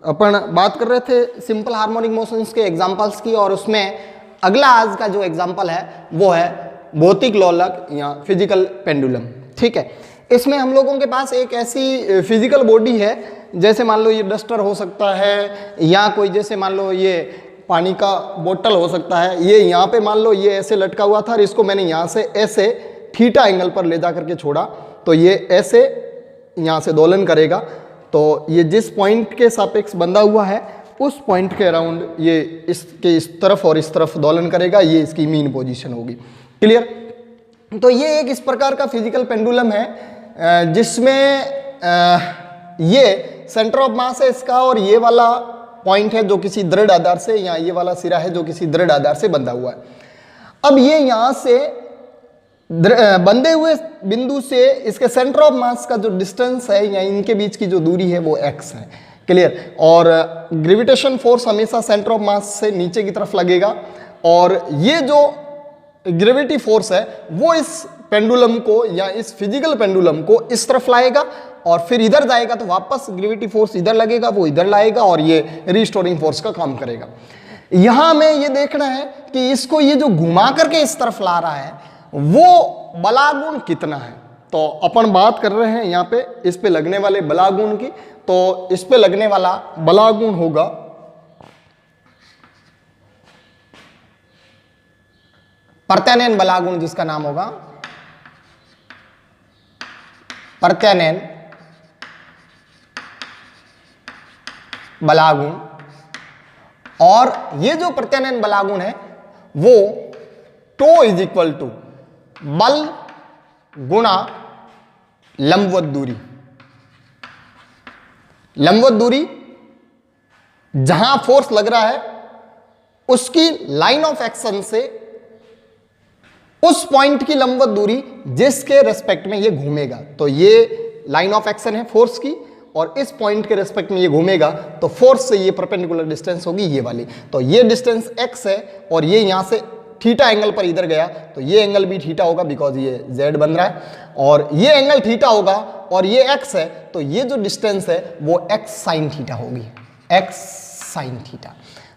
अपन बात कर रहे थे सिंपल हार्मोनिक मोशंस के एग्जांपल्स की, और उसमें अगला आज का जो एग्जांपल है वो है भौतिक लोलक या फिजिकल पेंडुलम। ठीक है, इसमें हम लोगों के पास एक ऐसी फिजिकल बॉडी है, जैसे मान लो ये डस्टर हो सकता है, या कोई जैसे मान लो ये पानी का बोतल हो सकता है, ये यहाँ पे मान लो ये ऐसे लटका हुआ था और इसको मैंने यहाँ से ऐसे थीटा एंगल पर ले जा करके छोड़ा, तो ये ऐसे यहाँ से दोलन करेगा। तो ये जिस पॉइंट के सापेक्ष बंधा हुआ है उस पॉइंट के अराउंड ये इसके इस तरफ और इस तरफ दोलन करेगा, ये इसकी मीन पोजीशन होगी। क्लियर? तो ये एक इस प्रकार का फिजिकल पेंडुलम है जिसमें ये सेंटर ऑफ मास है इसका, और ये वाला पॉइंट है जो किसी दृढ़ आधार से, या ये वाला सिरा है जो किसी दृढ़ आधार से बंधा हुआ है। अब ये यहाँ से बंधे हुए बिंदु से इसके सेंटर ऑफ मास का जो डिस्टेंस है या इनके बीच की जो दूरी है वो x है। क्लियर? और ग्रेविटेशन फोर्स हमेशा सेंटर ऑफ मास से नीचे की तरफ लगेगा, और ये जो ग्रेविटी फोर्स है वो इस पेंडुलम को या इस फिजिकल पेंडुलम को इस तरफ लाएगा, और फिर इधर जाएगा तो वापस ग्रेविटी फोर्स इधर लगेगा, वो इधर लाएगा, और ये रिस्टोरिंग फोर्स का काम करेगा। यहां में ये देखना है कि इसको ये जो घुमा करके इस तरफ ला रहा है वो बलागुण कितना है। तो अपन बात कर रहे हैं यहाँ पे इस पे लगने वाले बलागुण की। तो इस पे लगने वाला बलागुण होगा प्रत्यानयन बलागुण, जिसका नाम होगा प्रत्यानयन बलागुण। और ये जो प्रत्यानयन बलागुण है वो टो इज इक्वल टू बल गुणा लंबवत दूरी। लंबवत दूरी जहां फोर्स लग रहा है उसकी लाइन ऑफ एक्शन से उस पॉइंट की लंबवत दूरी जिसके रेस्पेक्ट में ये घूमेगा। तो ये लाइन ऑफ एक्शन है फोर्स की, और इस पॉइंट के रेस्पेक्ट में ये घूमेगा, तो फोर्स से ये परपेंडिकुलर डिस्टेंस होगी ये वाली। तो ये डिस्टेंस x है, और ये यहां से थीटा एंगल पर इधर गया, तो ये एंगल भी थीटा होगा बिकॉज ये z बन रहा है, और ये एंगल थीटा होगा, और ये x है, तो ये जो डिस्टेंस है वो x साइन थीटा होगी, x साइन थीटा।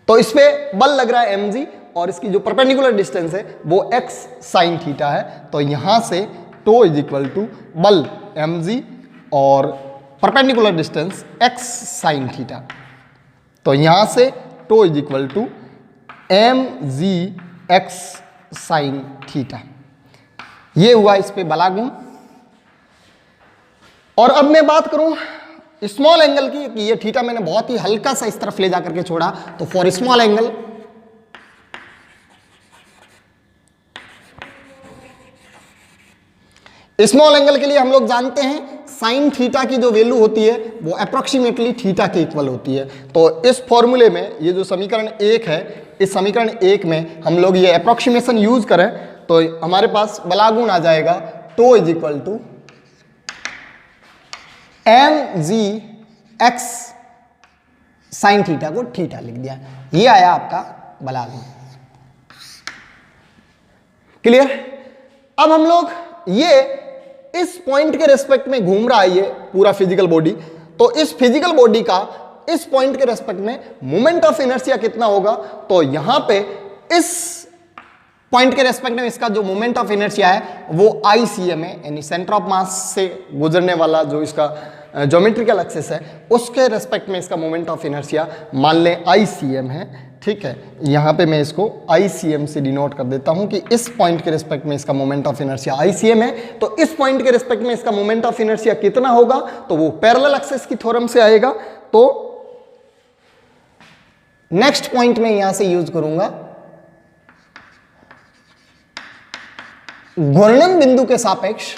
तो इस पे बल लग रहा है mg, और इसकी जो परपेंडिकुलर डिस्टेंस है वो x साइन थीटा है। तो यहां से टो इज इक्वल टू बल mg और perpendicular distance x sine theta. तो यहां से टो is equal to mg x sine theta. ये हुआ इस पे बलागुण। और अब मैं बात करूं स्मॉल एंगल की, कि ये थीटा मैंने बहुत ही हल्का सा इस तरफ ले जाकर के छोड़ा, तो for small angle small angle के लिए हम लोग जानते हैं साइन थीटा की जो वैल्यू होती है वो अप्रोक्सीमेटली थीटा के इक्वल होती है। तो इस फॉर्मूले में ये जो समीकरण 1 है, इस समीकरण 1 में हम लोग ये अप्रोक्सीमेशन यूज करें तो हमारे पास बलागुण आ जाएगा टो is equal to mg x sine theta को थीटा लिख दिया, ये आया आपका बलागुण। क्लियर? अब हम लोग ये इस पॉइंट के रेस्पेक्ट में घूम रहा है ये पूरा फिजिकल बॉडी, तो इस फिजिकल बॉडी का इस पॉइंट के रेस्पेक्ट में मोमेंट ऑफ इनर्शिया कितना होगा। तो यहां पे इस पॉइंट के रेस्पेक्ट में इसका जो मोमेंट ऑफ इनर्शिया है वो ICM है, यानी सेंटर ऑफ मास से गुजरने वाला जो इसका ज्योमेट्रिकल एक्सिस है उसके रेस्पेक्ट में इसका मोमेंट ऑफ इनर्शिया मान लें ICM है। ठीक है, यहाँ पे मैं इसको ICM से डिनोट कर देता हूँ कि इस पॉइंट के रिस्पेक्ट में इसका मोमेंट ऑफ इनर्शिया ICM है। तो इस पॉइंट के रिस्पेक्ट में इसका मोमेंट ऑफ इनर्शिया कितना होगा, तो वो पैरेलल एक्सिस की थ्योरम से आएगा। तो नेक्स्ट पॉइंट में यहां से यूज करूंगा घूर्णन बिंदु के सापेक्ष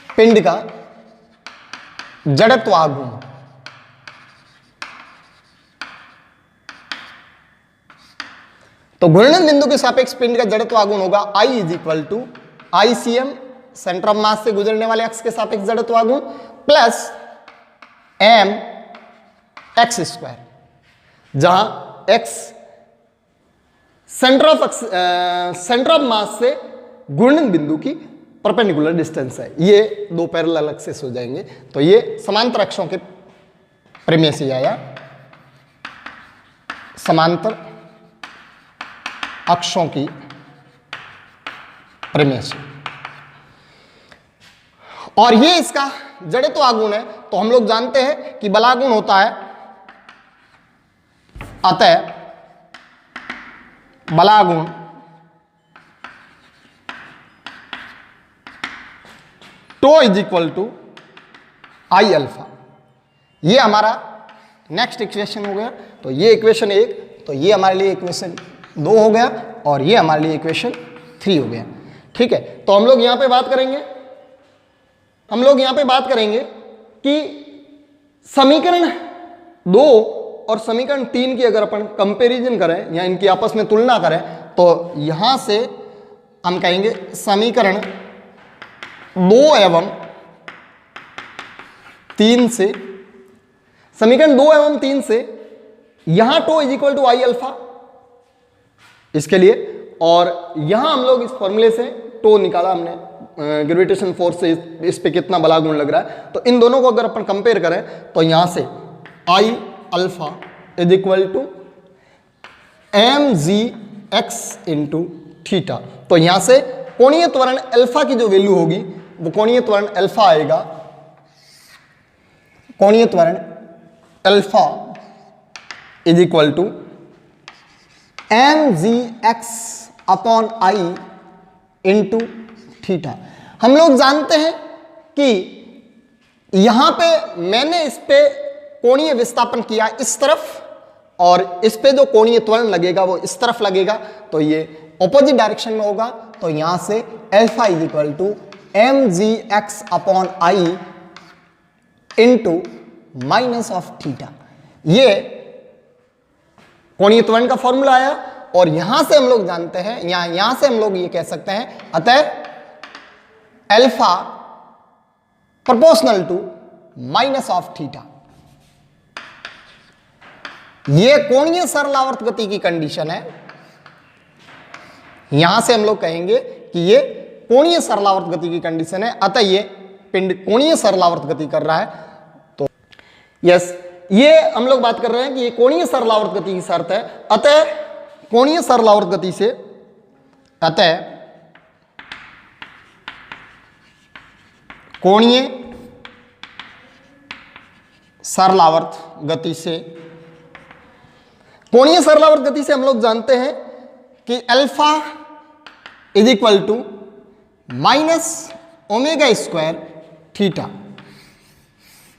पिंड का जड़त्व आघूर्ण। तो घूर्णन बिंदु के सापेक्ष पिंड का जड़त्व आघूर्ण होगा I is equal to ICM centre of mass से गुजरने वाले एक्स के सापेक्ष जड़त्व आघूर्ण प्लस m x स्क्वायर, जहां x सेंटर ऑफ मास से घूर्णन बिंदु की परपेंडिकुलर डिस्टेंस है, ये दो पैरेलल एक्सिस हो जाएंगे। तो ये समांतर अक्षों के प्रेम्य से आया, समांतर अक्षों की प्रेम्य से। और ये इसका जड़त्व आघूर्ण है, तो हम लोग जानते हैं कि बलागुण होता है, अतः बलागुण tau is equal to I alpha. ये हमारा नेक्स्ट इक्वेशन हो गया। तो ये इक्वेशन 1, तो ये हमारे लिए इक्वेशन 2 हो गया, और ये हमारे लिए इक्वेशन 3 हो गया। ठीक है, तो हम लोग यहां पे बात करेंगे कि समीकरण 2 और समीकरण 3 की अगर अपन कंपैरिजन करें या इनकी आपस में तुलना करें, तो यहां से हम कहेंगे समीकरण 2 एवं 3 से, समीकरण 2 एवं 3 से यहां टो is equal to I alpha इसके लिए, और यहां हम लोग इस फॉर्मूले से टो निकाला हमने, ग्रेविटेशन फोर्स से इस पे कितना बलागुण लग रहा है। तो इन दोनों को अगर अपन कंपेयर करें तो यहां से I alpha is equal to m g x into theta. तो यहां से कोणीय त्वरण अल्फा की जो वैल्यू होगी वो कोणीय त्वरण अल्फा आएगा, कोणीय त्वरण alpha is equal to m g x upon I into theta. हम लोग जानते हैं कि यहां पे मैंने इस पे कोणीय विस्थापन किया इस तरफ, और इस पे जो कोणीय त्वरण लगेगा वो इस तरफ लगेगा, तो ये ऑपोजिट डायरेक्शन में होगा। तो यहां से alpha is equal to m g x upon I into minus of theta. ये कोणीय त्वरण का फॉर्मूला आया, और यहां से हम लोग जानते हैं, यहां से हम लोग ये कह सकते हैं, अतः alpha proportional to minus of theta. ये कोणीय सरलावर्त गति की कंडीशन है। यहां से हम लोग कहेंगे कि ये कोणीय सरलावर्त गति की कंडीशन है, अतः ये पिंड कोणीय सरलावर्त गति कर रहा है। तो यस, ये हम लोग बात कर रहे हैं कि ये कोणीय सरलावर्त गति की शर्त है, अतः कोणीय सरलावर्त गति से, अतः कोणीय सरलावर्त गति से, कोणीय सरलावर्त गति से हम लोग जानते हैं कि alpha is equal to minus omega square theta.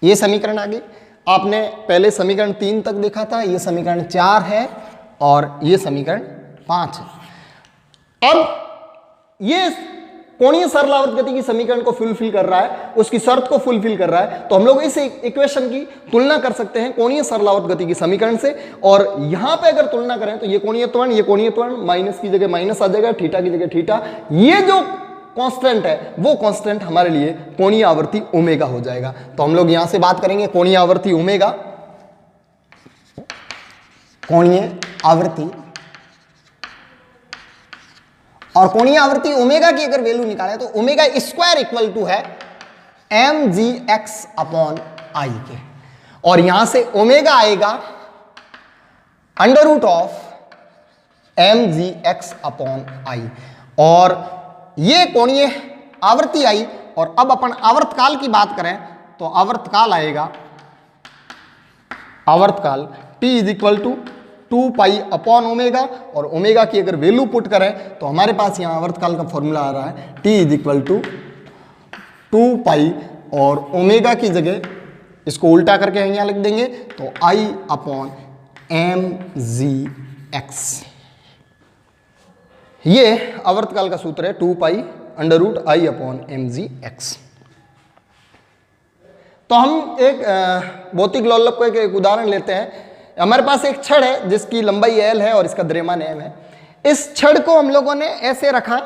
ये समीकरण आ गई। आपने पहले समीकरण 3 तक देखा था, ये समीकरण 4 है और ये समीकरण 5 है। अब ये कोणीय सरलावर्त गति की समीकरण को फुलफिल कर रहा है, उसकी शर्त को फुलफिल कर रहा है, तो हम लोग इस इक्वेशन की तुलना कर सकते हैं कोणीय सरलावर्त गति की समीकरण से। और यहां पे अगर तुलना करें तो ये कोणीय त्वरण, माइनस की जगह माइनस आ जाएगा, थीटा की जगह थीटा। ये जो कांस्टेंट है वो कांस्टेंट हमारे लिए कोणीय आवर्ती ओमेगा हो जाएगा। तो हम लोग यहां से बात करेंगे कोणीय आवर्ती ओमेगा, कोणीय आवर्ती, और कोणीय आवर्ती ओमेगा की अगर वैल्यू निकाले तो ओमेगा स्क्वायर इक्वल टू है m g x upon I के, और यहां से ओमेगा आएगा under root of m g x upon I, और ये कोणीय आवर्ती आई। और अब अपन आवर्तकाल की बात करें तो आवर्तकाल आएगा, आवर्तकाल t is equal to 2 pi upon omega, और ओमेगा की अगर वैल्यू पुट करें तो हमारे पास यहाँ आवर्तकाल का फॉर्मूला आ रहा है t is equal to 2 pi, और ओमेगा की जगह इसको उल्टा करके यहाँ लिख देंगे तो i upon m g x. ये आवर्तकाल का सूत्र है 2 pi under root I upon m g x. तो हम एक भौतिक लोलक को एक उदाहरण लेते हैं। हमारे पास एक छड़ है जिसकी लंबाई L है और इसका द्रव्यमान m है। इस छड़ को हम लोगों ने ऐसे रखा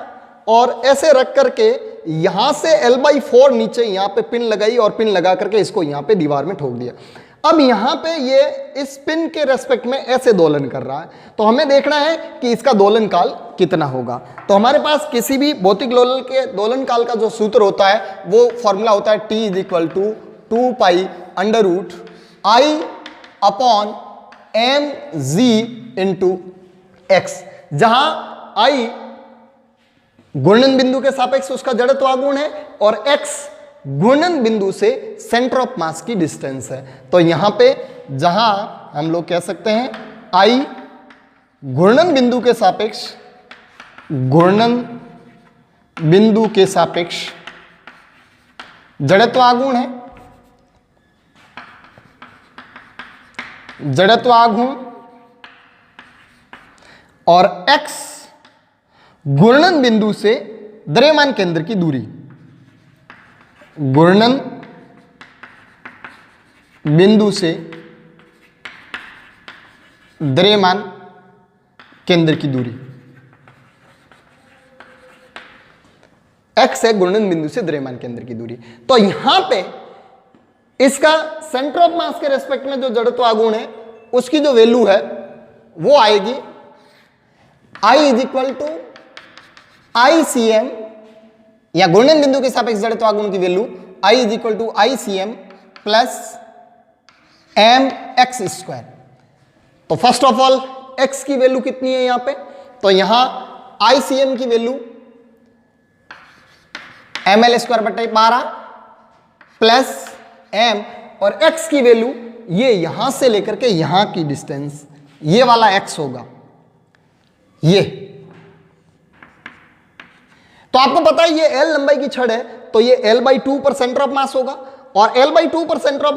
और ऐसे रख करके यहां से L/4 नीचे यहां पे पिन लगाई और पिन लगा करके इसको यहां पे दीवार में ठोक दिया। अब यहां पे ये इस पिन के रेस्पेक्ट में ऐसे दोलन कर रहा है, तो हमें देखना है कि इसका दोलन काल कितना होगा। तो हमारे पास किसी भी भौतिक लोलक के दोलन काल का जो सूत्र होता है वो फॉर्मूला होता है T is equal to 2 pi under root I upon m g into x, जहां आई घूर्णन बिंदु के सापेक्ष उसका जड़त्व आघूर्ण है और x घूर्णन बिंदु से सेंटर ऑफ मास की डिस्टेंस है। तो यहां पे जहां हम लोग कह सकते हैं I घूर्णन बिंदु के सापेक्ष, घूर्णन बिंदु के सापेक्ष जड़त्व आघूर्ण है, जड़त्व आघूर्ण, और x घूर्णन बिंदु से द्रव्यमान केंद्र की दूरी, घूर्णन बिंदु से द्रव्यमान केंद्र की दूरी, x है घूर्णन बिंदु से द्रव्यमान केंद्र की दूरी। तो यहां पे इसका सेंटर ऑफ मास के रेस्पेक्ट में जो जड़त्व आघूर्ण है उसकी जो वैल्यू है वो आएगी I is equal to ICM, या घूर्णन बिंदु के सापेक्ष जड़त्व आघूर्ण की value I is equal to ICM plus mx square. तो फर्स्ट ऑफ ऑल x की वैल्यू कितनी है यहां पे, तो यहां ICM की वैल्यू ml स्क्वायर बटे 12 प्लस m, और x की वैल्यू ये यहां से लेकर के यहां की डिस्टेंस, ये वाला x होगा ये। तो आपको पता है ये L लंबाई की छड़ है, तो ये L/2 पर सेंटर ऑफ मास होगा, और L/2 पर सेंटर ऑफ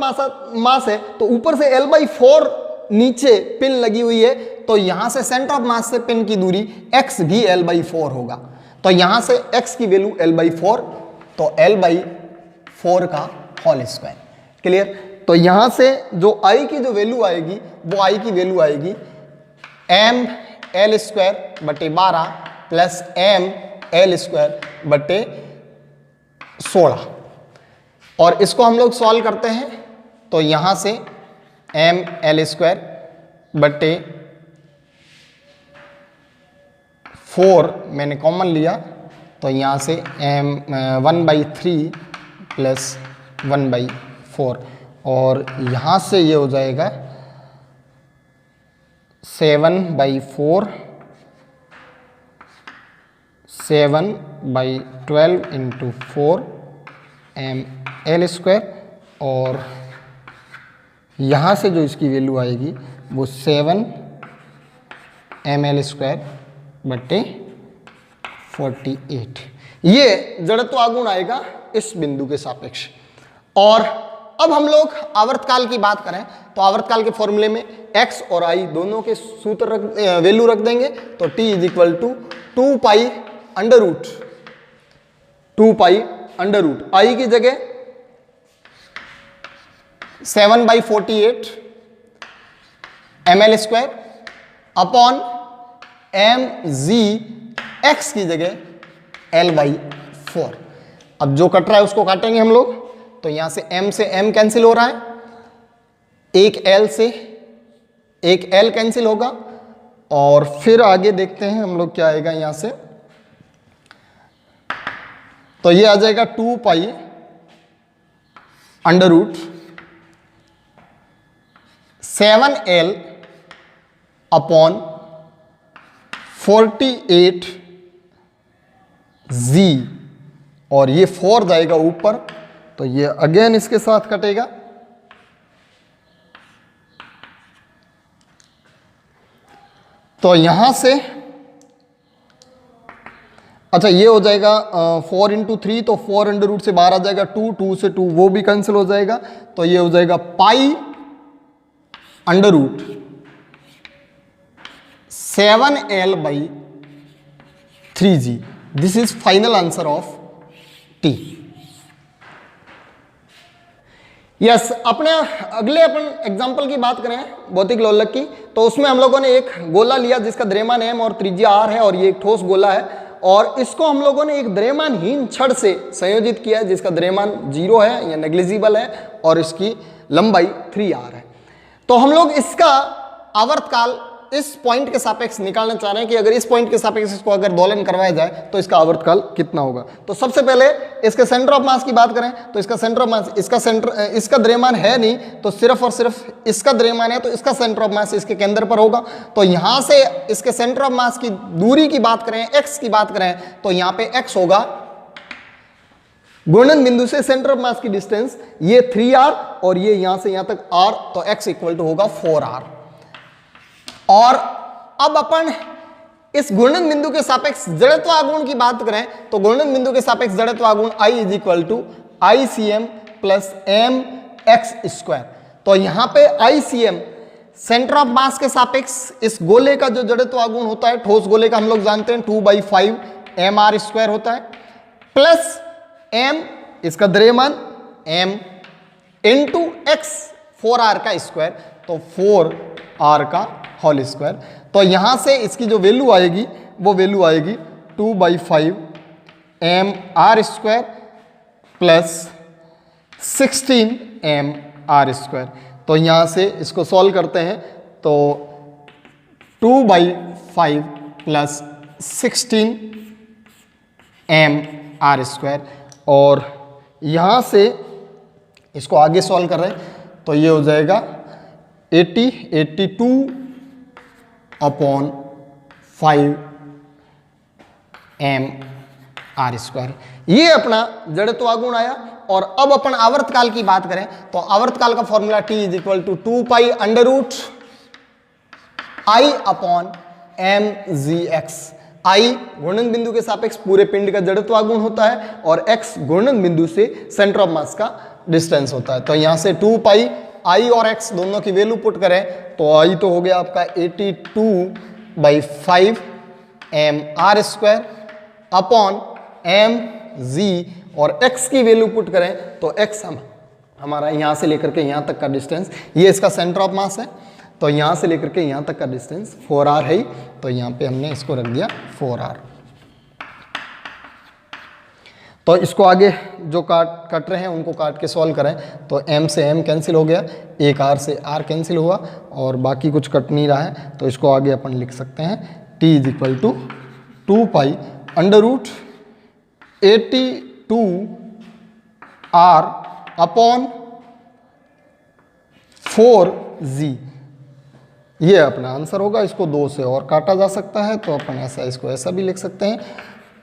मास है तो ऊपर से L/4 नीचे पिन लगी हुई है, तो यहां से सेंटर ऑफ मास से पिन की दूरी x भी L/4 होगा। तो यहां से x की वैल्यू L/4, तो L/4 का होल स्क्वायर। क्लियर। तो यहां से जो I की जो वैल्यू आएगी वो I की वैल्यू आएगी ml स्क्वायर बटे 12 प्लस ml स्क्वायर बटे 16, और इसको हम लोग सॉल्व करते हैं तो यहां से ml स्क्वायर बटे 4 मैंने कॉमन लिया, तो यहां से 1/3 प्लस 1/4, और यहां से ये हो जाएगा 7/4, 7/12 इंटू 4 ml स्क्वायर, और यहाँ से जो इसकी वैल्यू आएगी वो 7 ml स्क्वायर बटे 48। ये जड़त्व आघूर्ण आएगा इस बिंदु के सापेक्ष। और अब हम लोग आवर्तकाल की बात करें तो आवर्तकाल के फॉर्मूले में x और I दोनों के सूत्र वैल्यू रख देंगे, तो t is equal to 2 pi under root, 2 pi under root, I की जगह 7/48 ml square upon mg, x की जगह L/4। अब जो कट रहा है उसको काटेंगे हम लोग, तो यहां से m कैंसिल हो रहा है, एक L से एक L कैंसिल होगा, और फिर आगे देखते हैं हम लोग क्या आएगा यहां से, तो ये आ जाएगा 2 pi under root 7L upon 48G, और ये 4 जाएगा ऊपर, तो ये अगेन इसके साथ कटेगा, तो यहां से अच्छा ये हो जाएगा 4 इंटू 3, तो 4 अंडर रूट से बाहर आ जाएगा 2, 2 से 2 वो भी कैंसिल हो जाएगा, तो ये हो जाएगा pi under root 7L/3G। This is final answer of T। Yes, अपने अगले अपन एग्जांपल की बात करें भौतिक लोलक की, तो उसमें हम लोगों ने एक गोला लिया जिसका द्रव्यमान m और त्रिज्या r है, और ये एक ठोस गोला है, और इसको हम लोगों ने एक द्रव्यमानहीन छड़ से संयोजित किया है जिसका द्रव्यमान 0 है या नेग्लिजिबल है और इसकी लंबाई 3r है। तो हम लोग इसका आवर्तकाल इस पॉइंट के सापेक्ष निकालना चाह रहे हैं कि अगर इस पॉइंट के सापेक्ष इसको अगर दोलन करवाया जाए तो इसका आवर्तकाल कितना होगा। तो सबसे पहले इसके सेंटर ऑफ मास की बात करें तो इसका सेंटर ऑफ मास, इसका द्रव्यमान है नहीं तो सिर्फ और सिर्फ इसका द्रव्यमान है, तो इसका सेंटर ऑफ मास इसके केंद्र पर होगा। तो यहां से इसके सेंटर ऑफ मास की दूरी की बात करें, एक्स की बात करें, तो यहां पे एक्स होगा घूर्णन बिंदु से सेंटर ऑफ मास की डिस्टेंस, ये 3r और ये यहां से यहां तक r, तो x इक्वल टू होगा 4r। और अब अपन इस घूर्णन बिंदु के सापेक्ष जड़त्व आघूर्ण की बात करें तो घूर्णन बिंदु के सापेक्ष जड़त्व आघूर्ण I is equal to ICM plus mx²। तो यहां पे ICM सेंटर ऑफ मास के सापेक्ष इस गोले का जो जड़त्व आघूर्ण होता है, ठोस गोले का हम लोग जानते हैं 2/5 mr² होता है, प्लस m इसका द्रव्यमान m इंटू x 4r का स्क्वायर, तो 4r का होल स्क्वायर। तो यहां से इसकी जो वैल्यू आएगी वो वैल्यू आएगी 2/5 mr² प्लस 16 mr²। तो यहां से इसको सॉल्व करते हैं तो 2/5 प्लस 16 mr², और यहां से इसको आगे सॉल्व कर रहे हैं तो ये हो जाएगा 82/5 mr²। ये अपना जड़त्व आघूर्ण आया। और अब अपन आवर्तकाल की बात करें तो आवर्तकाल का formula T is equal to 2π √I/mgx। I घूर्णन बिंदु के सापेक्ष पूरे पिंड का जड़त्व आघूर्ण होता है और x घूर्णन बिंदु से सेंटर ऑफ मास का डिस्टेंस होता है। तो यहां से 2π I और x दोनों की वैल्यू पुट करें तो I तो हो गया आपका 82/5 mr² अपॉन mg, और x की वैल्यू पुट करें तो x हमारा यहां से लेकर के यहां तक का डिस्टेंस, ये इसका सेंटर ऑफ मास है, तो यहां से लेकर के यहां तक का डिस्टेंस 4r है, तो यहां पे हमने इसको रख दिया 4r। तो इसको आगे जो काट रहे हैं उनको काट के सॉल्व करें तो m से m कैंसिल हो गया, एक r से r कैंसिल हुआ और बाकी कुछ कट नहीं रहा है, तो इसको आगे अपन लिख सकते हैं t is equal to 2π √82r upon 4g। ये अपना आंसर होगा। इसको 2 से और काटा जा सकता है तो अपन ऐसा इसको ऐसा भी लिख सकते हैं,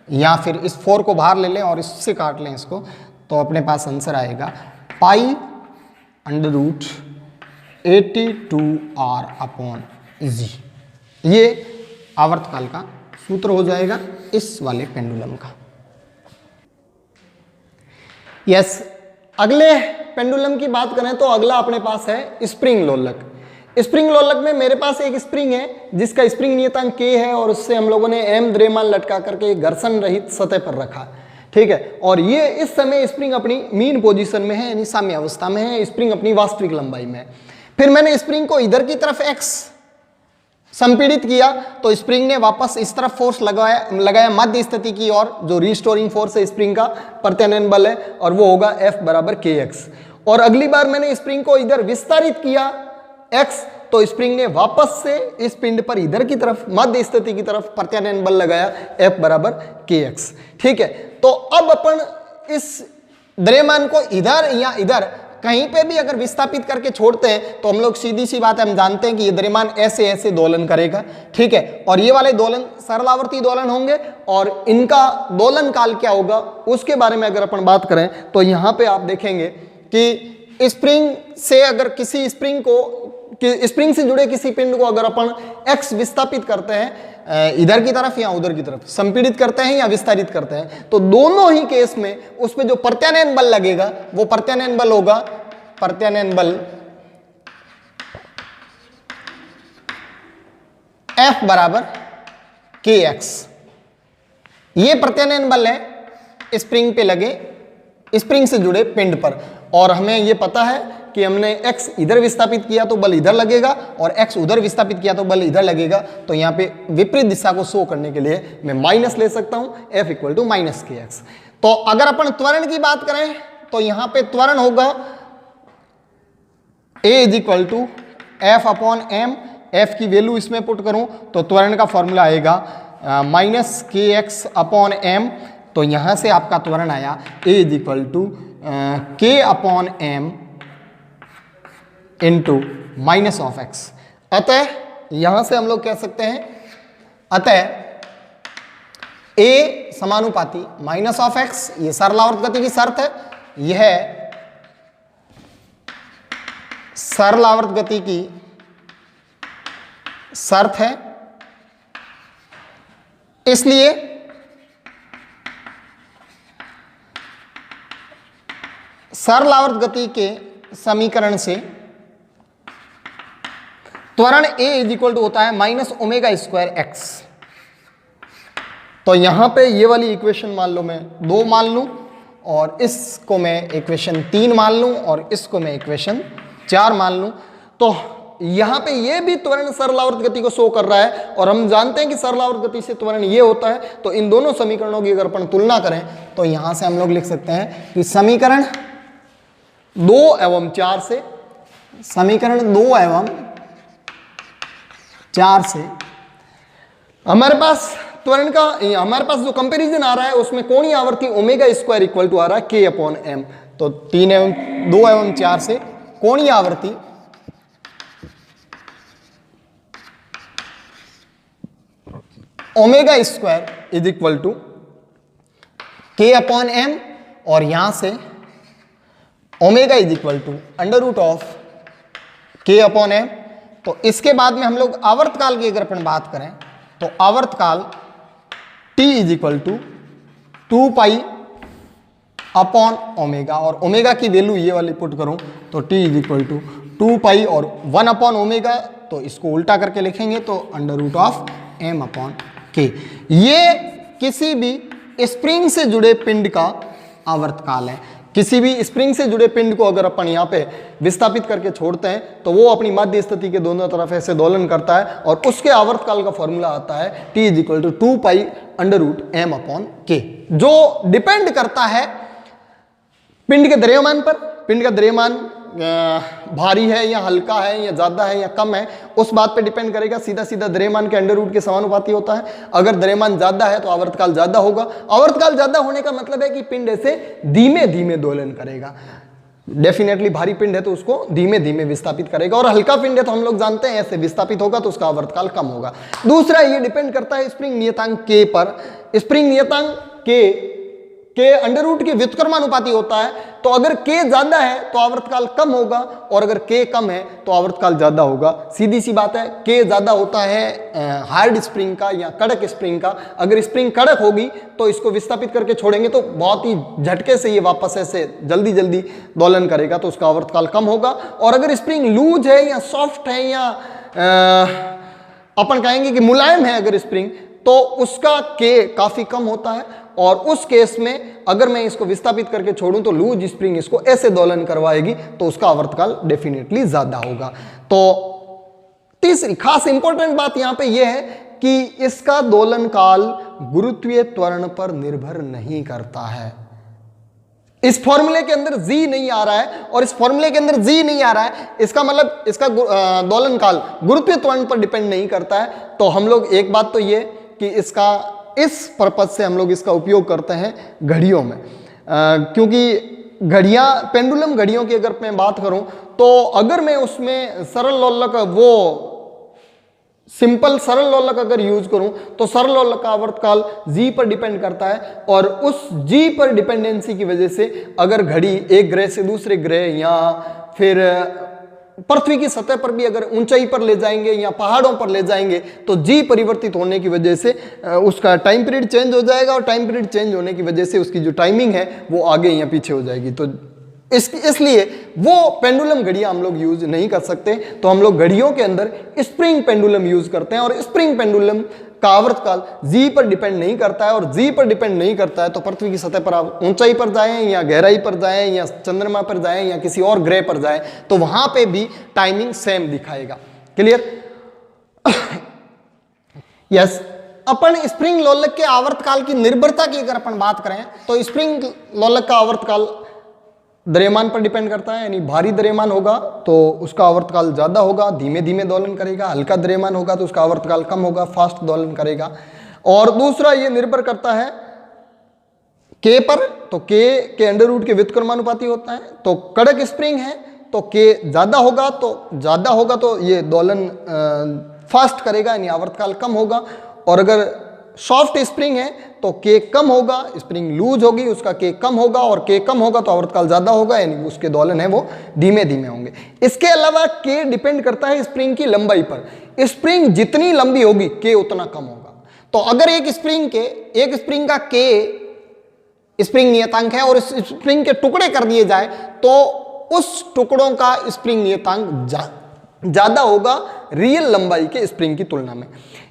या फिर इस 4 को बाहर ले लें और इससे काट लें इसको, तो अपने पास आंसर आएगा π √82r अपॉन g। ये आवर्तकाल का सूत्र हो जाएगा इस वाले पेंडुलम का। यस, अगले पेंडुलम की बात करें तो अगला अपने पास है स्प्रिंग लोलक। स्प्रिंग लोलक में मेरे पास एक स्प्रिंग है जिसका स्प्रिंग नियतांक K है और उससे हम लोगों ने m द्रव्यमान लटका करके घर्षण रहित सतह पर रखा, ठीक है। और ये इस समय स्प्रिंग अपनी मीन पोजीशन में है, यानी साम्य अवस्था में है, स्प्रिंग अपनी वास्तविक लंबाई में है। फिर मैंने स्प्रिंग को इधर की तरफ x संपीड़ित किया तो स्प्रिंग ने वापस इस तरफ फोर्स लगाया मध्य स्थिति की ओर, जो रिस्टोरिंग फोर्स है स्प्रिंग का प्रत्यानयन बल है, और वो होगा F बराबर kx। और अगली बार मैंने स्प्रिंग को इधर विस्तारित किया x, तो स्प्रिंग ने वापस से इस पिंड पर इधर की तरफ मध्य स्थिति की तरफ प्रत्यानयन बल लगाया F बराबर kx, ठीक है। तो अब अपन इस द्रव्यमान को इधर या इधर कहीं पे भी अगर विस्थापित करके छोड़ते हैं तो हम लोग सीधी सी बात है, हम जानते हैं कि ये द्रव्यमान ऐसे ऐसे दोलन करेगा, ठीक है। और ये वाले दोलन सरलावर्ती दोलन होंगे और इनका दोलन काल क्या होगा उसके बारे में अगर अपन बात करें तो यहाँ पे आप देखेंगे कि स्प्रिंग से अगर किसी स्प्रिंग से जुड़े किसी पिंड को अगर अपन x विस्थापित करते हैं इधर की तरफ या उधर की तरफ, संपीड़ित करते हैं या विस्तारित करते हैं, तो दोनों ही केस में उस पे जो प्रत्यानयन बल लगेगा वो प्रत्यानयन बल होगा प्रत्यानयन बल F बराबर kx। ये प्रत्यानयन बल है स्प्रिंग पे लगे, स्प्रिंग से जुड़े पिंड पर। और हमें ये पता है कि हमने x इधर विस्थापित किया तो बल इधर लगेगा और x उधर विस्थापित किया तो बल इधर लगेगा, तो यहाँ पे विपरीत दिशा को शो करने के लिए मैं माइनस ले सकता हूँ, F इक्वल टू माइनस के एक्स। तो अगर अपन त्वरण की बात करें तो यहाँ पे त्वरण होगा A is equal to f upon m, f की वैल्यू इसमें पुट करूं तो त्वरण का फॉर्मूला आएगा माइनस के एक्स अपॉन एम। तो यहां से आपका त्वरण आया A is equal to k upon m into minus of x. अतः यहां से हम लोग कह सकते हैं, अतः A समानुपाती माइनस ऑफ एक्स, ये सरलावर्त गति की शर्त है, यह सरलावर्त गति की शर्त है। इसलिए सरलावर्त गति के समीकरण से त्वरण A इज इक्वल टू होता है माइनस ओमेगा स्क्वायर एक्स। तो यहां पे ये वाली इक्वेशन मान लो मैं 2 मान लूं और इसको मैं इक्वेशन 3 मान लूं और इसको मैं इक्वेशन 4 मान लूं, तो यहां पे ये भी त्वरण सरलावर्त गति को शो कर रहा है और हम जानते हैं कि सरलावर्त गति से त्वरण ये होता है। तो इन दोनों समीकरणों की अगर अपन तुलना करें तो यहां से हम लोग लिख सकते हैं कि समीकरण 2 एवं 4 से, समीकरण 2 एवं 4 से हमारे पास त्वरण का, हमारे पास जो कंपैरिजन आ रहा है उसमें कोणीय आवर्ती ओमेगा स्क्वायर इक्वल टू आ रहा है के अपॉन एम। तो 2 एवं 4 से कोणीय आवर्ती omega square is equal to k upon m और यहां से omega is equal to under root of k upon m. तो इसके बाद में हम लोग आवर्तकाल की अगर अपन बात करें तो आवर्तकाल t is equal to 2 pi upon omega, और ओमेगा की वैल्यू ये वाली पुट करूं तो t is equal to 2 pi और 1 अपॉन ओमेगा, तो इसको उल्टा करके लिखेंगे तो under root of m upon k. ये किसी भी स्प्रिंग से जुड़े पिंड का आवर्तकाल है। किसी भी स्प्रिंग से जुड़े पिंड को अगर अपन यहाँ पे विस्थापित करके छोड़ते हैं तो वो अपनी मध्य स्थिति के दोनों तरफ ऐसे दोलन करता है और उसके आवर्तकाल का फॉर्मूला आता है t is equal to 2 pi under root m upon k, जो डिपेंड करता है पिंड के द्रव्यमान पर। पिंड का द्रव्यमान भारी है या हल्का है या ज्यादा है या कम है, उस बात पे डिपेंड करेगा। सीधा सीधा द्रव्यमान के अंडर रूट के समानुपाती होता है। अगर द्रव्यमान ज्यादा है तो आवर्तकाल ज्यादा होगा। आवर्तकाल ज्यादा होने का मतलब है कि पिंड ऐसे धीमे धीमे दोलन करेगा। डेफिनेटली भारी पिंड है तो उसको धीमे धीमे विस्थापित करेगा, और हल्का पिंड है तो हम लोग जानते हैं ऐसे विस्थापित होगा तो उसका आवर्तकाल कम होगा। दूसरा, ये डिपेंड करता है स्प्रिंग नियतांक के पर। स्प्रिंग नियतांक के अंडर रूट के व्युत्क्रमानुपाती होता है, तो अगर के ज्यादा है तो आवर्तकाल कम होगा और अगर के कम है तो आवर्तकाल ज्यादा होगा। सीधी सी बात है, के ज्यादा होता है हार्ड स्प्रिंग का या कड़क स्प्रिंग का। अगर स्प्रिंग कड़क होगी तो इसको विस्थापित करके छोड़ेंगे तो बहुत ही झटके से ये वापस ऐसे जल्दी जल्दी दोलन करेगा, तो उसका आवर्तकाल कम होगा। और अगर स्प्रिंग लूज है या सॉफ्ट है या अपन कहेंगे कि मुलायम है अगर स्प्रिंग, तो उसका के काफी कम होता है। और उस केस में अगर मैं इसको विस्थापित करके छोड़ूं तो लूज स्प्रिंग इसको ऐसे दोलन करवाएगी, तो उसका आवर्तकाल डेफिनेटली ज्यादा होगा। तो तीसरी खास इंपॉर्टेंट बात यहां पे यह है कि इसका दोलन काल गुरुत्वीय त्वरण पर निर्भर नहीं करता है। इस फॉर्मूले के अंदर जी नहीं आ रहा है, और इस फॉर्मूले के अंदर जी नहीं आ रहा है, इसका मतलब इसका दोलन काल गुरुत्वीय त्वरण पर डिपेंड नहीं करता है। तो हम लोग एक बात तो ये कि इसका इस पर्पज से हम लोग इसका उपयोग करते हैं घड़ियों में, क्योंकि घड़ियां, पेंडुलम घड़ियों की अगर मैं बात करूं तो अगर मैं उसमें सरल लोलक, वो सिंपल सरल लोलक अगर यूज करूं तो सरल लोलक का आवर्तकाल जी पर डिपेंड करता है, और उस जी पर डिपेंडेंसी की वजह से अगर घड़ी एक ग्रह से दूसरे ग्रह या फिर पृथ्वी की सतह पर भी अगर ऊंचाई पर ले जाएंगे या पहाड़ों पर ले जाएंगे तो जी परिवर्तित होने की वजह से उसका टाइम पीरियड चेंज हो जाएगा, और टाइम पीरियड चेंज होने की वजह से उसकी जो टाइमिंग है वो आगे या पीछे हो जाएगी। तो इसलिए वो पेंडुलम घड़ियां हम लोग यूज नहीं कर सकते। तो हम लोग घड़ियों के अंदर स्प्रिंग पेंडुलम यूज करते हैं, और स्प्रिंग पेंडुलम का आवर्तकाल जी पर डिपेंड नहीं करता है, और जी पर डिपेंड नहीं करता है तो पृथ्वी की सतह पर आप ऊंचाई पर जाएं या गहराई पर जाएं या चंद्रमा पर जाएं या किसी और ग्रह पर जाएं तो वहां पे भी टाइमिंग सेम दिखाएगा। क्लियर? यस। अपन स्प्रिंग लोलक के आवर्तकाल की निर्भरता की अगर अपन बात करें तो स्प्रिंग लोलक का आवर्तकाल द्रव्यमान पर डिपेंड करता है, यानी भारी द्रव्यमान होगा तो उसका आवर्तकाल ज्यादा होगा, धीमे धीमे दोलन करेगा। हल्का द्रव्यमान होगा तो उसका आवर्तकाल कम होगा, फास्ट दोलन करेगा। और दूसरा ये निर्भर करता है के पर, तो के अंडर रूट के व्युत्क्रमानुपाती होता है। तो कड़क स्प्रिंग है तो के ज्यादा होगा तो ये दोलन फास्ट करेगा, यानी आवर्तकाल कम होगा। और अगर सॉफ्ट स्प्रिंग है तो के कम होगा, स्प्रिंग लूज होगी, उसका के कम होगा, और के कम होगा तो आवर्तकाल ज्यादा होगा, यानी उसके दोलन है वो धीमे धीमे होंगे। इसके अलावा के डिपेंड करता है स्प्रिंग की लंबाई पर। स्प्रिंग जितनी लंबी होगी के उतना कम होगा। तो अगर एक स्प्रिंग का के स्प्रिंग नियतांक है और इस स्प्रिंग के टुकड़े कर दिए जाए तो उस टुकड़ों का स्प्रिंग नियतांक ज्यादा होगा रियल लंबाई के स्प्रिंग की तुलना में।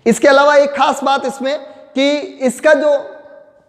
इसके अलावा एक खास बात इसमें कि इसका जो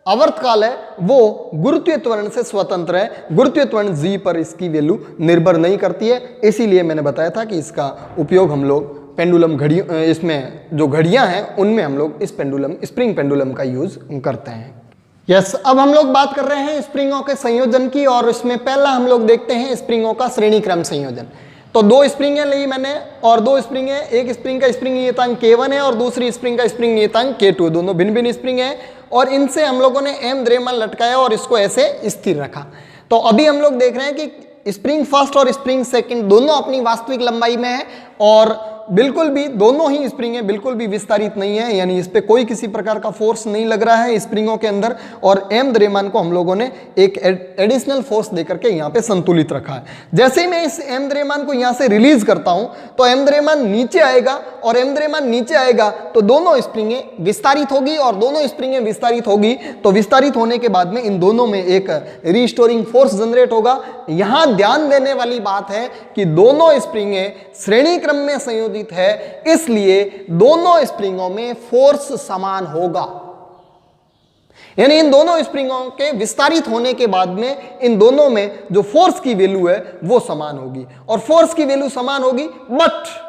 आवर्तकाल है वो गुरुत्वीय त्वरण से स्वतंत्र है। गुरुत्वीय त्वरण जी पर इसकी वैल्यू निर्भर नहीं करती है, इसीलिए मैंने बताया था कि इसका उपयोग हम लोग पेंडुलम घड़ियों, इसमें जो घड़ियां हैं उनमें हम लोग इस स्प्रिंग पेंडुलम का यूज करते हैं। यस, अब हम लोग बात कर रहे हैं स्प्रिंगों के संयोजन की, और इसमें पहला हम लोग देखते हैं स्प्रिंगों का श्रेणी क्रम संयोजन। तो दो स्प्रिंगें ली मैंने, और दो स्प्रिंग है, एक स्प्रिंग का स्प्रिंग नियतांक K1 है और दूसरी स्प्रिंग का स्प्रिंग नियतांक K2, दोनों भिन्न भिन्न स्प्रिंग है, और इनसे हम लोगों ने m द्रव्यमान लटकाया और इसको ऐसे स्थिर रखा। तो अभी हम लोग देख रहे हैं कि स्प्रिंग फर्स्ट और स्प्रिंग सेकंड दोनों अपनी वास्तविक लंबाई में है, और बिल्कुल भी दोनों ही स्प्रिंग है बिल्कुल भी विस्तारित नहीं है, यानी इस पे कोई किसी प्रकार का फोर्स नहीं लग रहा है स्प्रिंगों के अंदर। और m द्रव्यमान को हम लोगों ने एक एडिशनल फोर्स देकर के यहाँ पे संतुलित रखा है। जैसे ही मैं इस m द्रव्यमान को यहाँ से रिलीज करता हूँ तो m द्रव्यमान नीचे आएगा, और m द्रव्यमान नीचे आएगा तो दोनों स्प्रिंगें विस्तारित होगी, और दोनों स्प्रिंगें विस्तारित होगी तो विस्तारित होने के बाद में इन दोनों में एक रिस्टोरिंग फोर्स जनरेट होगा। यहाँ ध्यान देने वाली बात है कि दोनों स्प्रिंगें श्रेणी क्रम में संयोजित है, इसलिए दोनों स्प्रिंगों में फोर्स समान होगा। यानी इन दोनों स्प्रिंगों के विस्तारित होने के बाद में इन दोनों में जो फोर्स की वैल्यू है वो समान होगी, और फोर्स की वैल्यू समान होगी, बट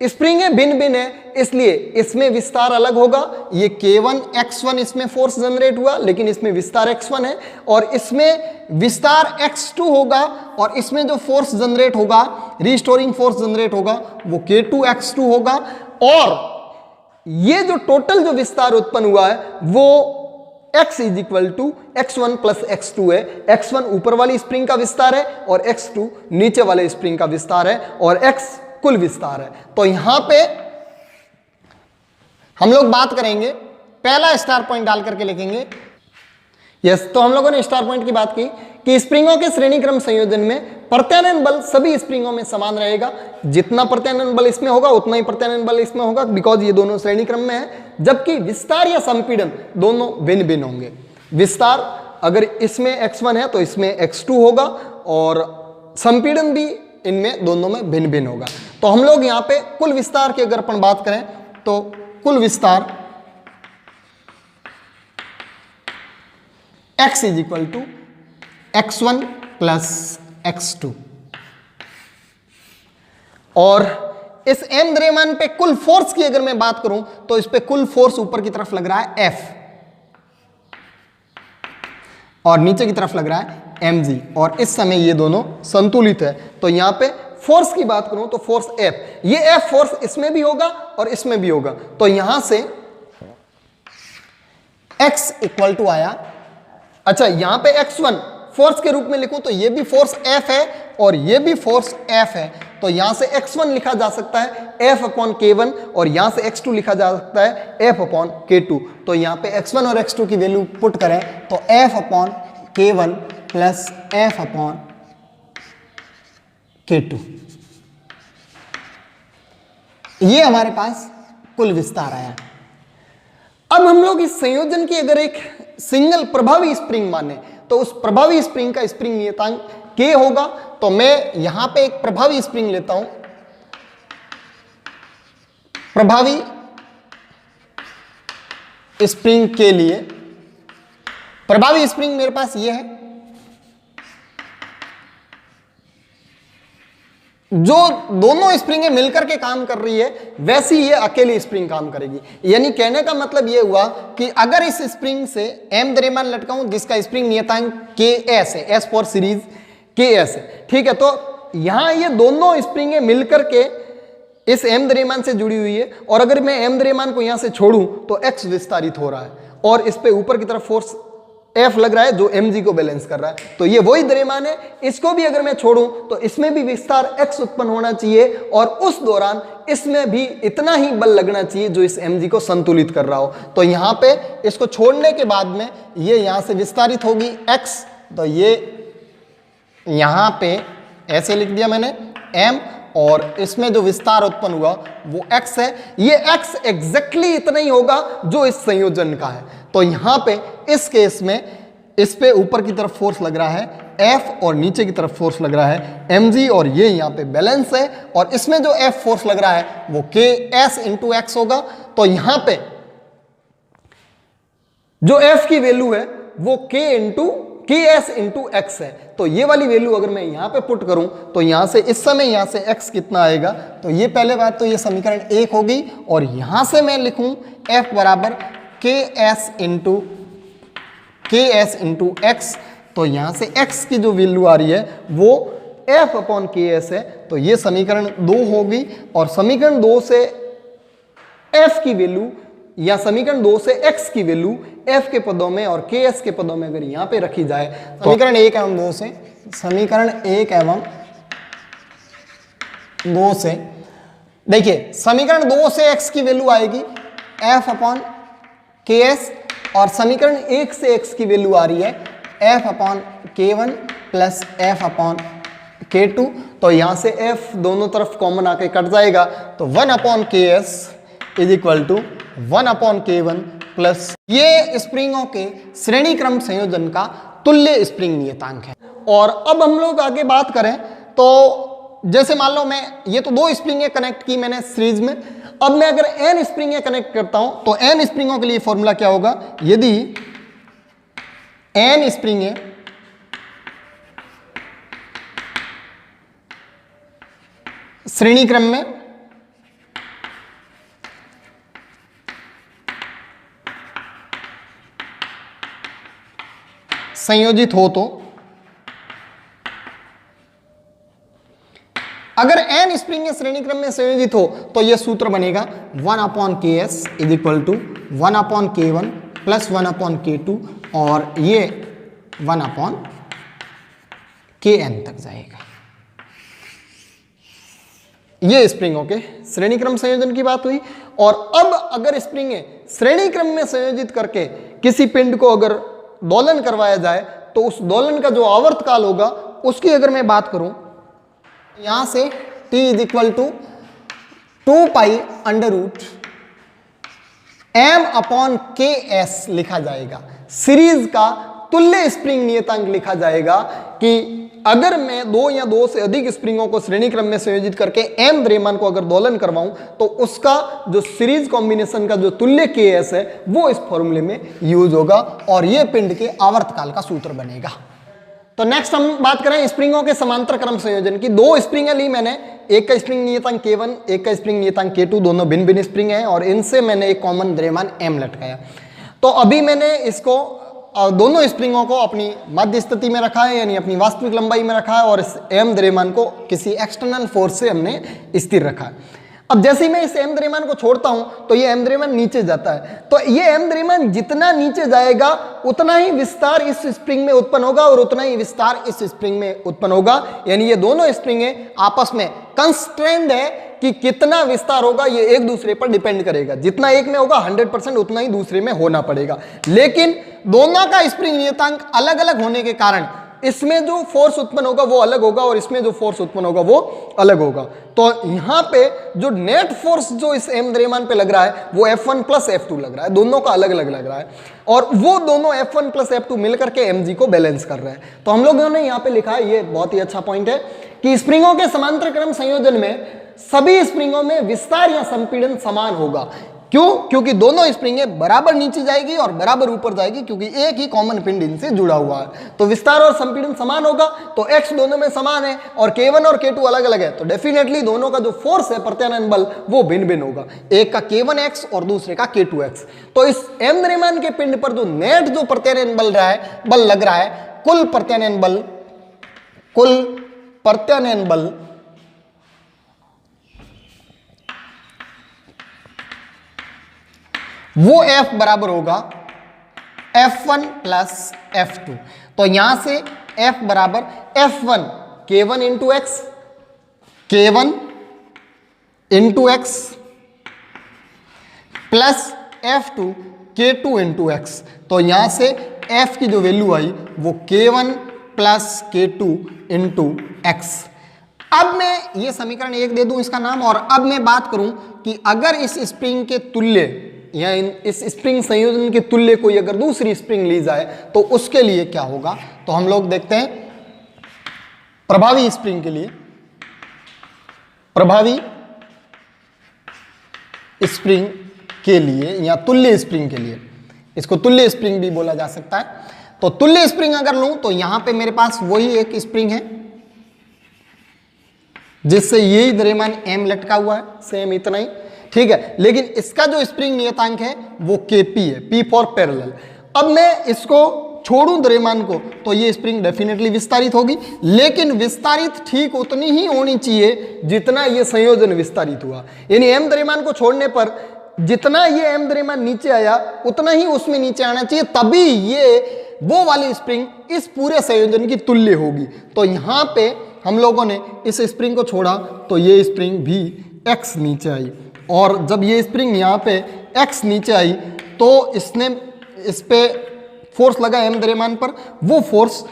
स्प्रिंगें भिन्न भिन्न है, इसलिए इसमें विस्तार अलग होगा। ये K1 X1 इसमें फोर्स जनरेट हुआ, लेकिन इसमें विस्तार X1 है, और इसमें विस्तार X2 होगा, और इसमें जो फोर्स जनरेट होगा, रिस्टोरिंग फोर्स जनरेट होगा, वो K2 X2 होगा। और ये जो टोटल जो विस्तार उत्पन्न हुआ है वो x is equal to x1 plus x2 है। x1 ऊपर वाली स्प्रिंग का विस्तार है और x2 नीचे वाले स्प्रिंग का विस्तार है, और x कुल विस्तार है। तो यहां पे हम लोग बात करेंगे, पहला स्टार पॉइंट डाल करके लिखेंगे। यस, तो हम लोगों ने स्टार पॉइंट की बात की कि स्प्रिंगों के श्रेणी क्रम संयोजन में प्रत्यानयन बल सभी स्प्रिंगों में समान रहेगा। जितना प्रत्यानयन बल इसमें होगा उतना ही प्रत्यानयन बल इसमें होगा, बिकॉज ये दोनों श्रेणी क्रम में है। जबकि विस्तार या संपीड़न दोनों भिन्न भिन्न होंगे। विस्तार अगर इसमें x1 है तो इसमें x2 होगा, और संपीड़न भी इनमें दोनों में भिन्न भिन्न होगा। तो हम लोग यहाँ पे कुल विस्तार की अगर अपन बात करें तो कुल विस्तार x is equal to x1 plus x2, और इस m द्रव्यमान पे कुल फोर्स की अगर मैं बात करूं तो इस पे कुल फोर्स ऊपर की तरफ लग रहा है F, और नीचे की तरफ लग रहा है mg, और इस समय ये दोनों संतुलित है। तो यहां पे फोर्स की बात करूं तो फोर्स F, ये F फोर्स इसमें भी होगा और इसमें भी होगा। तो यहां से x इक्वल टू आया, अच्छा यहां पे x1 फोर्स के रूप में लिखूं तो ये भी फोर्स F है और ये भी फोर्स F है। तो यहां से x1 लिखा जा सकता है F अपॉन K1, और यहां से x2 लिखा जा सकता है F अपॉन K2। तो यहां पे x1 और x2 की वैल्यू पुट करें तो F upon K1 plus F upon K2, ये हमारे पास कुल विस्तार आया। अब हम लोग इस संयोजन की अगर एक सिंगल प्रभावी स्प्रिंग माने तो उस प्रभावी स्प्रिंग का स्प्रिंग नियतांक K होगा। तो मैं यहां पे एक प्रभावी स्प्रिंग लेता हूं, प्रभावी स्प्रिंग के लिए प्रभावी स्प्रिंग मेरे पास ये है, जो दोनों स्प्रिंगें मिलकर के काम कर रही है वैसी ये अकेली स्प्रिंग काम करेगी। यानी कहने का मतलब ये हुआ कि अगर इस स्प्रिंग से m द्रव्यमान लटकाऊं जिसका स्प्रिंग नियतांक Ks है, S फॉर सीरीज Ks है, ठीक है, तो यहां ये दोनों स्प्रिंगें मिलकर के इस m द्रव्यमान से जुड़ी हुई है, और अगर मैं m द्रव्यमान को यहां से छोड़ूं तो x विस्तारित हो रहा है और इस पे ऊपर की तरफ फोर्स F लग रहा है जो mg को बैलेंस कर रहा है। तो ये वही द्रव्यमान है, इसको भी अगर मैं छोड़ूं तो इसमें भी विस्तार x उत्पन्न होना चाहिए और उस दौरान इसमें भी इतना ही बल लगना चाहिए जो इस mg को संतुलित कर रहा हो। तो यहाँ पे इसको छोड़ने के बाद में ये यहाँ से विस्तारित होगी x, तो ये यहाँ पे ऐसे लिख दिया मैंने m, और इसमें जो विस्तार उत्पन्न हुआ वो x है। ये x एग्जैक्टली इतना ही होगा जो इस संयोजन का है। तो यहां पे इस केस में इस पे ऊपर की तरफ फोर्स लग रहा है F और नीचे की तरफ फोर्स लग रहा है mg, और ये यहां पे बैलेंस है, और इसमें जो F फोर्स लग रहा है वो Ks इंटू x होगा। तो यहां पे जो F की वैल्यू है वो Ks इंटू x है। तो ये वाली वैल्यू अगर मैं यहां पे पुट करूं तो यहां से इस समय यहां से x कितना आएगा, तो ये पहले बात तो ये समीकरण 1 होगी, और यहां से मैं लिखूं F बराबर Ks इंटू x, तो यहां से x की जो वैल्यू आ रही है वो F अपॉन Ks है। तो ये समीकरण 2 होगी, और समीकरण 2 से F की वैल्यू या समीकरण 2 से x की वैल्यू f के पदों में और ks के पदों में अगर यहां पे रखी जाए, समीकरण 1 एवं 2 से, समीकरण 1 एवं 2 से देखिए, समीकरण 2 से x की वैल्यू आएगी f अपॉन ks, और समीकरण 1 से x की वैल्यू आ रही है f upon k1 plus f upon k2। तो यहां से f दोनों तरफ कॉमन आके कट जाएगा, तो 1 upon ks is equal to 1 upon k1 plus ये स्प्रिंगों के श्रेणी क्रम संयोजन का तुल्य स्प्रिंग नियतांक है। और अब हम लोग आगे बात करें तो जैसे मान लो मैं ये तो 2 स्प्रिंगें कनेक्ट की मैंने सीरीज में, अब मैं अगर n स्प्रिंगें कनेक्ट करता हूं तो n स्प्रिंगों के लिए फॉर्मूला क्या होगा, यदि n स्प्रिंगें श्रेणी क्रम में संयोजित हो, तो अगर n स्प्रिंग श्रेणी क्रम में संयोजित हो तो यह सूत्र बनेगा 1 upon ks is equal to 1 upon k1 plus 1 upon k2, और ये 1 अपॉन kn तक जाएगा। ये स्प्रिंगों के श्रेणी क्रम संयोजन की बात हुई। और अब अगर स्प्रिंगें श्रेणी क्रम में संयोजित करके किसी पिंड को अगर दोलन करवाया जाए तो उस दोलन का जो आवर्त काल होगा उसकी अगर मैं बात करूं, यहां से t is equal to 2 pi under root m upon ks लिखा जाएगा। सीरीज का तुल्य स्प्रिंग नियतांक लिखा जाएगा कि अगर मैं 2 या 2 से अधिक स्प्रिंगों को श्रेणी क्रम में संयोजित करके m द्रव्यमान को अगर दोलन करवाऊं तो उसका जो सीरीज कॉम्बिनेशन का जो तुल्य ks है वो इस फॉर्मूले में यूज होगा, और ये पिंड के आवर्तकाल का सूत्र बनेगा। तो नेक्स्ट हम बात करें स्प्रिंगों के समांतर क्रम संयोजन की। 2 स्प्रिंगें ली मैंने, एक का स्प्रिंग नियतांक k1, एक का स्प्रिंग नियतांक k2, दोनों भिन्न भिन्न स्प्रिंग हैं, और इनसे मैंने एक कॉमन द्रव्यमान m लटकाया। तो अभी मैंने इसको दोनों स्प्रिंगों को अपनी मध्य स्थिति में रखा है, यानी अपनी वास्तविक लंबाई में रखा है, और इस m द्रव्यमान को किसी एक्सटर्नल फोर्स से हमने स्थिर रखा है। अब जैसे ही मैं इस m द्रव्यमान को छोड़ता हूं तो ये m द्रव्यमान नीचे जाता है, तो ये m द्रव्यमान जितना नीचे जाएगा उतना ही विस्तार इस स्प्रिंग में उत्पन्न होगा और उतना ही विस्तार इस स्प्रिंग में उत्पन्न होगा। यानी ये दोनों स्प्रिंगें आपस में कंस्ट्रेंड है कि कितना विस्तार होगा ये एक दूसरे पर डिपेंड करेगा। जितना एक में होगा 100% उतना ही दूसरे में होना पड़ेगा, लेकिन दोनों का स्प्रिंग नियतांक अलग अलग होने के कारण इसमें जो फोर्स उत्पन्न होगा वो अलग होगा और इसमें जो फोर्स उत्पन्न होगा वो अलग होगा। तो यहाँ पे जो नेट फोर्स जो इस m द्रव्यमान पे लग रहा है वो F1 प्लस F2 लग रहा है, दोनों का अलग अलग लग रहा है, और वो दोनों F1 प्लस F2 मिलकर के mg को बैलेंस कर रहे हैं। तो हम लोगों ने यहाँ पे लिखा है, ये बहुत ही अच्छा पॉइंट है कि स्प्रिंगों के समांतर क्रम संयोजन में सभी स्प्रिंगों में विस्तार या संपीड़न समान होगा। क्यों? क्योंकि दोनों स्प्रिंगें बराबर नीचे जाएगी और बराबर ऊपर जाएगी, क्योंकि एक ही कॉमन पिंड इनसे जुड़ा हुआ है। तो विस्तार और संपीड़न समान होगा, तो x दोनों में समान है और k1 और k2 अलग अलग है, तो डेफिनेटली दोनों का जो फोर्स है प्रत्यानयन बल वो भिन्न भिन्न होगा, एक का k1x और दूसरे का k2x। तो इस m द्रव्यमान के पिंड पर जो नेट जो प्रत्यानयन बल लग रहा है, कुल प्रत्यानयन बल वो F बराबर होगा F1 प्लस F2। तो यहां से F बराबर F1 K1 into x, K1 into x plus F2 K2 into x. तो यहां से F की जो वैल्यू आई वो K1 plus K2 into x. अब मैं ये समीकरण 1 दे दूं इसका नाम, और अब मैं बात करूं कि अगर इस स्प्रिंग के तुल्य या इस स्प्रिंग संयोजन के तुल्य कोई अगर दूसरी स्प्रिंग ली जाए तो उसके लिए क्या होगा। तो हम लोग देखते हैं प्रभावी स्प्रिंग के लिए, प्रभावी स्प्रिंग के लिए या तुल्य स्प्रिंग के लिए, इसको तुल्य स्प्रिंग भी बोला जा सकता है। तो तुल्य स्प्रिंग अगर लूं तो यहां पे मेरे पास वही एक स्प्रिंग है जिससे यही द्रव्यमान m लटका हुआ है, सेम इतना ही, ठीक है। लेकिन इसका जो स्प्रिंग नियतांक है वो Kp है, P फॉर पैरेलल। अब मैं इसको छोड़ूं द्रव्यमान को तो ये स्प्रिंग डेफिनेटली विस्तारित होगी, लेकिन विस्तारित ठीक उतनी ही होनी चाहिए जितना ये संयोजन विस्तारित हुआ। यानी m द्रव्यमान को छोड़ने पर जितना ये m द्रव्यमान नीचे आया उतना ही उसमें नीचे आना चाहिए, तभी ये वो वाली स्प्रिंग इस पूरे संयोजन की तुल्य होगी। तो यहाँ पे हम लोगों ने इस स्प्रिंग को छोड़ा तो ये स्प्रिंग भी x नीचे आई, और जब ये स्प्रिंग यहाँ पे x नीचे आई तो इसने इस पे फोर्स लगा m द्रव्यमान पर, वो फोर्स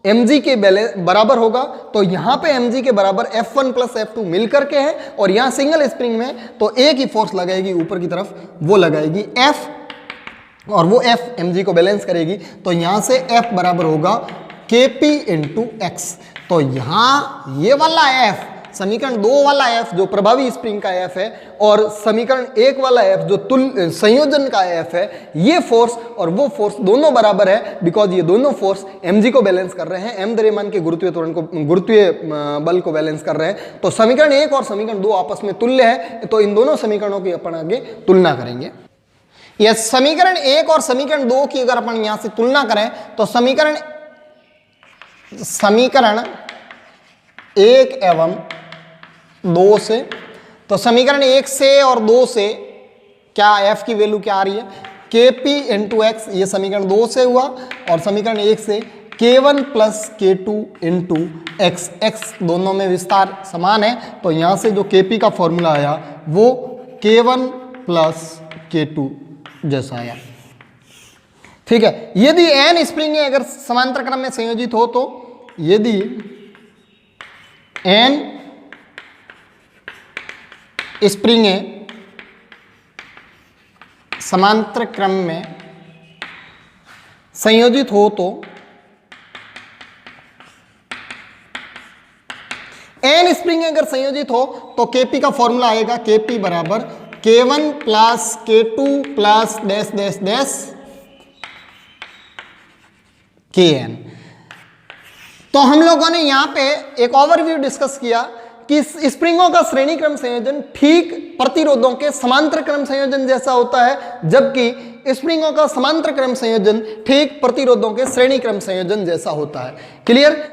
mg के बराबर होगा। तो यहाँ पे mg के बराबर F1 प्लस F2 मिलकर के है, और यहाँ सिंगल स्प्रिंग में तो एक ही फोर्स लगाएगी ऊपर की तरफ, वो लगाएगी F, और वो F mg को बैलेंस करेगी। तो यहाँ से F बराबर होगा Kp इंटू एक्स। तो यहाँ ये वाला F, समीकरण 2 वाला F जो प्रभावी स्प्रिंग का F है, और समीकरण 1 वाला F जो संयोजन का F है, ये फोर्स और वो फोर्स दोनों बराबर है, बिकॉज ये दोनों फोर्स mg को बैलेंस कर रहे हैं, m द्रव्यमान के गुरुत्वीय बल को बैलेंस कर रहे हैं। तो समीकरण 1 और समीकरण 2 आपस में तुल्य है, तो इन दोनों समीकरणों की अपन आगे तुलना करेंगे। यह समीकरण 1 और समीकरण 2 की अगर अपन यहां से तुलना करें तो समीकरण 1 एवं 2 से, तो समीकरण 1 से और 2 से क्या f की वैल्यू क्या आ रही है, Kp इंटू एक्स, ये समीकरण 2 से हुआ, और समीकरण 1 से K1 plus K2 into x, x दोनों में विस्तार समान है, तो यहां से जो Kp का फॉर्मूला आया वो K1 प्लस K2 जैसा आया, ठीक है। यदि n स्प्रिंग अगर समांतर क्रम में संयोजित हो, तो यदि n स्प्रिंगें समांतर क्रम में संयोजित हो, तो n स्प्रिंग अगर संयोजित हो तो Kp का फॉर्मूला आएगा Kp बराबर K1 plus K2 plus dash dash dash Kn। तो हम लोगों ने यहां पे एक ओवरव्यू डिस्कस किया कि स्प्रिंगों का श्रेणी क्रम संयोजन ठीक प्रतिरोधों के समांतर क्रम संयोजन जैसा होता है, जबकि स्प्रिंगों का समांतर क्रम संयोजन ठीक प्रतिरोधों के श्रेणी क्रम संयोजन जैसा होता है। क्लियर?